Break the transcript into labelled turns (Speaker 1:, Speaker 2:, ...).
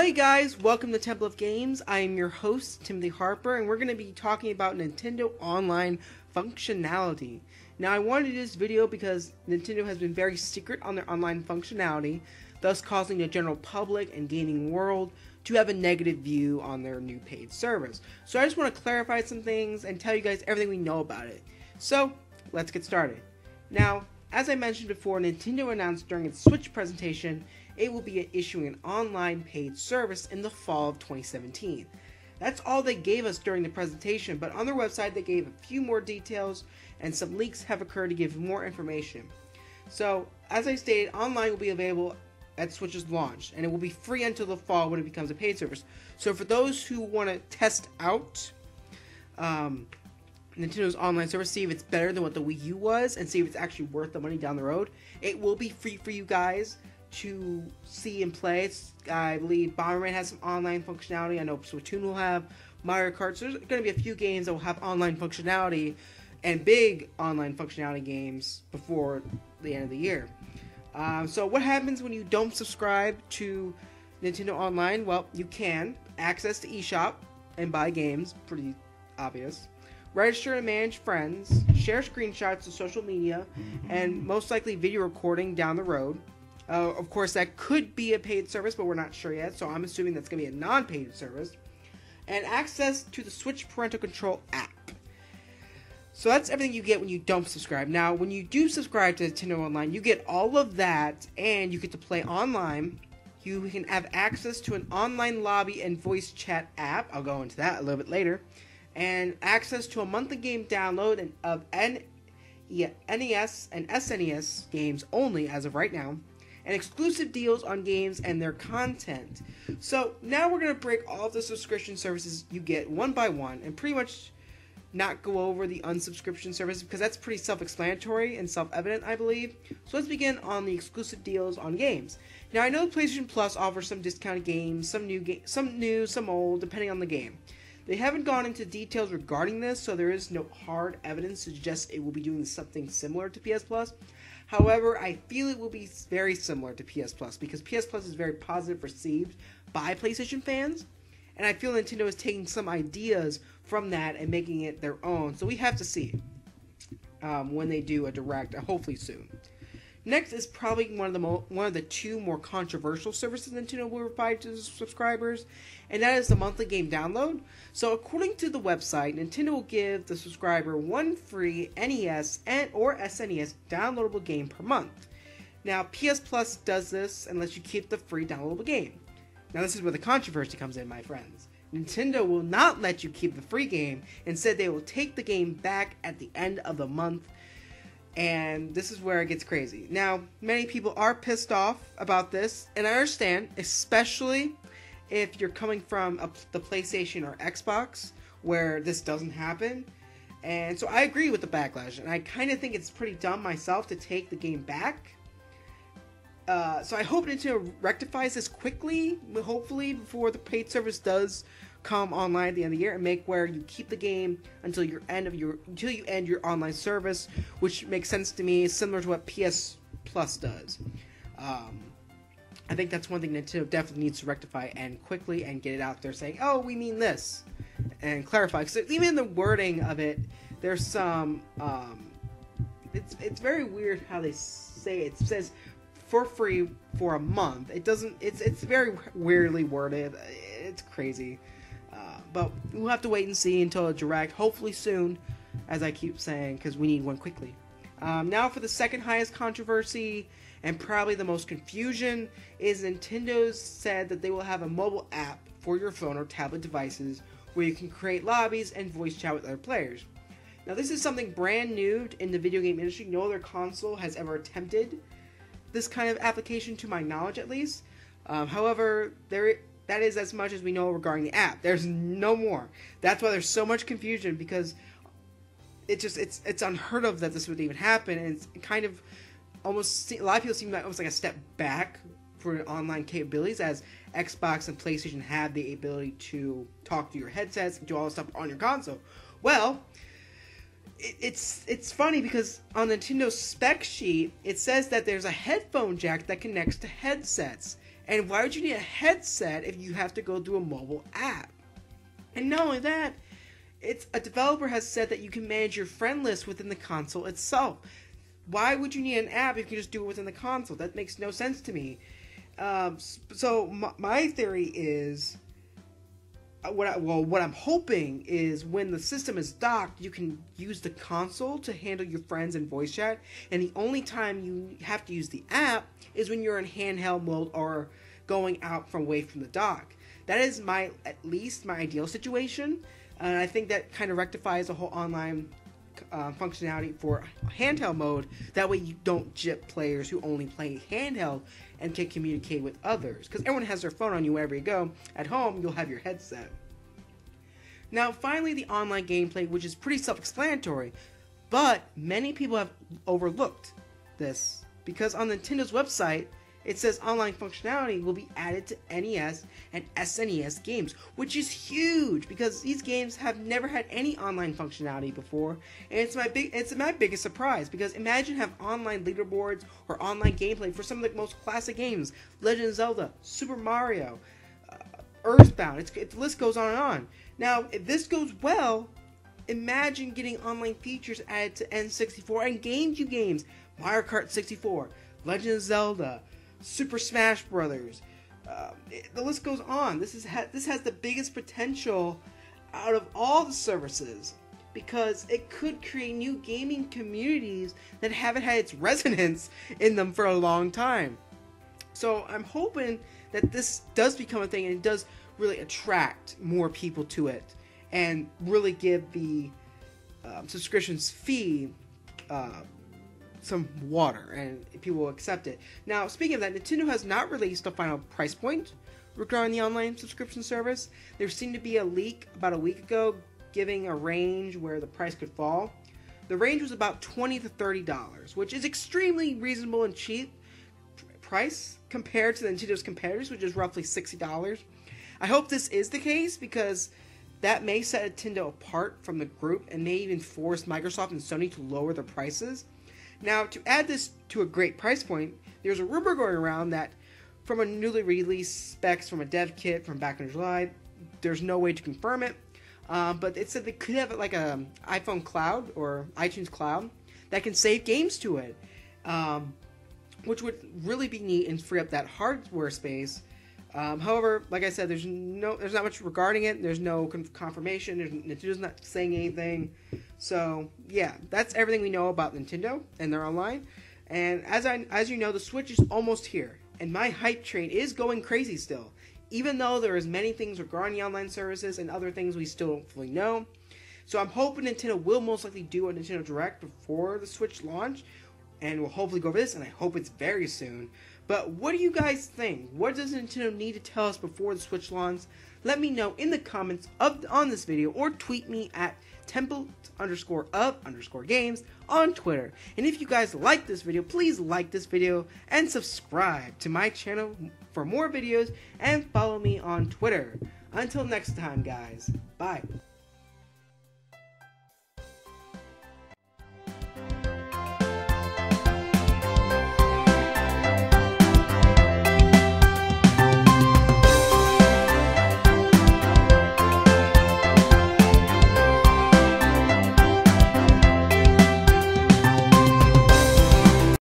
Speaker 1: Hi guys, welcome to Temple of Games. I am your host, Timothy Harper, and we're going to be talking about Nintendo Online functionality. Now, I wanted to do this video because Nintendo has been very secret on their online functionality, thus causing the general public and gaming world to have a negative view on their new paid service. So I just want to clarify some things and tell you guys everything we know about it. So, let's get started. Now, as I mentioned before, Nintendo announced during its Switch presentation it will be issuing an online paid service in the fall of 2017. That's all they gave us during the presentation, but on their website they gave a few more details and some leaks have occurred to give more information. So, as I stated, online will be available at Switch's launch, and it will be free until the fall when it becomes a paid service. So for those who want to test out Nintendo's online service, see if it's better than what the Wii U was, and see if it's actually worth the money down the road, it will be free for you guys to see and play. I believe Bomberman has some online functionality. I know Splatoon will have, Mario Kart. So there's going to be a few games that will have online functionality and big online functionality games before the end of the year. So what happens when you don't subscribe to Nintendo Online? Well, you can access the eShop and buy games, pretty obvious. Register and manage friends, share screenshots to social media, and most likely video recording down the road. Of course, that could be a paid service, but we're not sure yet, so I'm assuming that's going to be a non-paid service. And access to the Switch Parental Control app. So that's everything you get when you don't subscribe. Now, when you do subscribe to Nintendo Online, you get all of that, and you get to play online. You can have access to an online lobby and voice chat app. I'll go into that a little bit later. And access to a monthly game download of NES and SNES games only as of right now. And exclusive deals on games and their content. So now we're going to break all of the subscription services you get one by one and pretty much not go over the unsubscription services because that's pretty self-explanatory and self-evident, I believe. So let's begin on the exclusive deals on games. Now I know PlayStation Plus offers some discounted games, some new, some old, depending on the game. They haven't gone into details regarding this, so there is no hard evidence to suggest it will be doing something similar to PS Plus. However, I feel it will be very similar to PS Plus because PS Plus is very positive received by PlayStation fans, and I feel Nintendo is taking some ideas from that and making it their own. So we have to see when they do a direct, hopefully soon. Next is probably one of the two more controversial services Nintendo will provide to subscribers, and that is the monthly game download. So according to the website, Nintendo will give the subscriber one free NES or SNES downloadable game per month. Now PS Plus does this and lets you keep the free downloadable game. Now this is where the controversy comes in, my friends. Nintendo will not let you keep the free game. Instead, they will take the game back at the end of the month. And this is where it gets crazy. Now, many people are pissed off about this, and I understand, especially if you're coming from the PlayStation or Xbox, where this doesn't happen. And so I agree with the backlash, and I kind of think it's pretty dumb myself to take the game back. So I hope Nintendo rectifies this quickly, hopefully before the paid service does come online at the end of the year, and make where you keep the game until you end your online service, which makes sense to me, similar to what PS Plus does. I think that's one thing Nintendo definitely needs to rectify and quickly and get it out there saying, oh, we mean this, and clarify, because even in the wording of it, there's some it's very weird how they say it. It says for free for a month. It doesn't. It's very weirdly worded. It's crazy. But we'll have to wait and see until a direct, hopefully soon, as I keep saying, because we need one quickly. Now for the second highest controversy, and probably the most confusion, is Nintendo's said that they will have a mobile app for your phone or tablet devices where you can create lobbies and voice chat with other players. Now this is something brand new in the video game industry. No other console has ever attempted this kind of application, to my knowledge at least. However, that is as much as we know regarding the app. There's no more. That's why there's so much confusion, because it's unheard of that this would even happen, and it's kind of almost, a lot of people seem like almost like a step back for online capabilities, as Xbox and PlayStation have the ability to talk to your headsets and do all this stuff on your console. Well, it's funny because on Nintendo's spec sheet, it says that there's a headphone jack that connects to headsets. And why would you need a headset if you have to go through a mobile app? And not only that, a developer has said that you can manage your friend list within the console itself. Why would you need an app if you can just do it within the console? That makes no sense to me. So my theory is, what I'm hoping is when the system is docked, you can use the console to handle your friends and voice chat, and the only time you have to use the app is when you're in handheld mode or going out away from the dock. That is at least my ideal situation, and I think that kind of rectifies the whole online functionality for handheld mode. That way you don't jip players who only play handheld and can communicate with others, because everyone has their phone on you wherever you go. At home, you'll have your headset. Now, finally, the online gameplay, which is pretty self-explanatory, but many people have overlooked this, because on Nintendo's website, it says online functionality will be added to NES and SNES games, which is huge because these games have never had any online functionality before, and it's my biggest surprise, because imagine have online leaderboards or online gameplay for some of the most classic games: Legend of Zelda, Super Mario, Earthbound. The list goes on and on. Now, if this goes well, imagine getting online features added to N64 and GameCube games: Mario Kart 64, Legend of Zelda, Super Smash Brothers. The list goes on. This has the biggest potential out of all the services, because it could create new gaming communities that haven't had its resonance in them for a long time. So I'm hoping that this does become a thing and it does really attract more people to it and really give the subscriptions fee some water, and people will accept it. Now, speaking of that, Nintendo has not released a final price point regarding the online subscription service. There seemed to be a leak about a week ago giving a range where the price could fall. The range was about $20 to $30, which is extremely reasonable and cheap price compared to Nintendo's competitors, which is roughly $60. I hope this is the case, because that may set Nintendo apart from the group and may even force Microsoft and Sony to lower their prices. Now, to add this to a great price point, there's a rumor going around that from a newly released specs from a dev kit from back in July, there's no way to confirm it, but it said they could have like a iPhone Cloud or iTunes Cloud that can save games to it, which would really be neat and free up that hardware space. However, like I said, there's not much regarding it. There's no confirmation. Nintendo's not saying anything. So yeah, that's everything we know about Nintendo and their online. And as you know, the Switch is almost here, and my hype train is going crazy still. Even though there is many things regarding the online services and other things we still don't fully know. So I'm hoping Nintendo will most likely do a Nintendo Direct before the Switch launch, and we'll hopefully go over this, and I hope it's very soon. But what do you guys think? What does Nintendo need to tell us before the Switch launch? Let me know in the comments on this video, or tweet me at temple_of_games on Twitter. And if you guys like this video, please like this video and subscribe to my channel for more videos, and follow me on Twitter. Until next time, guys. Bye.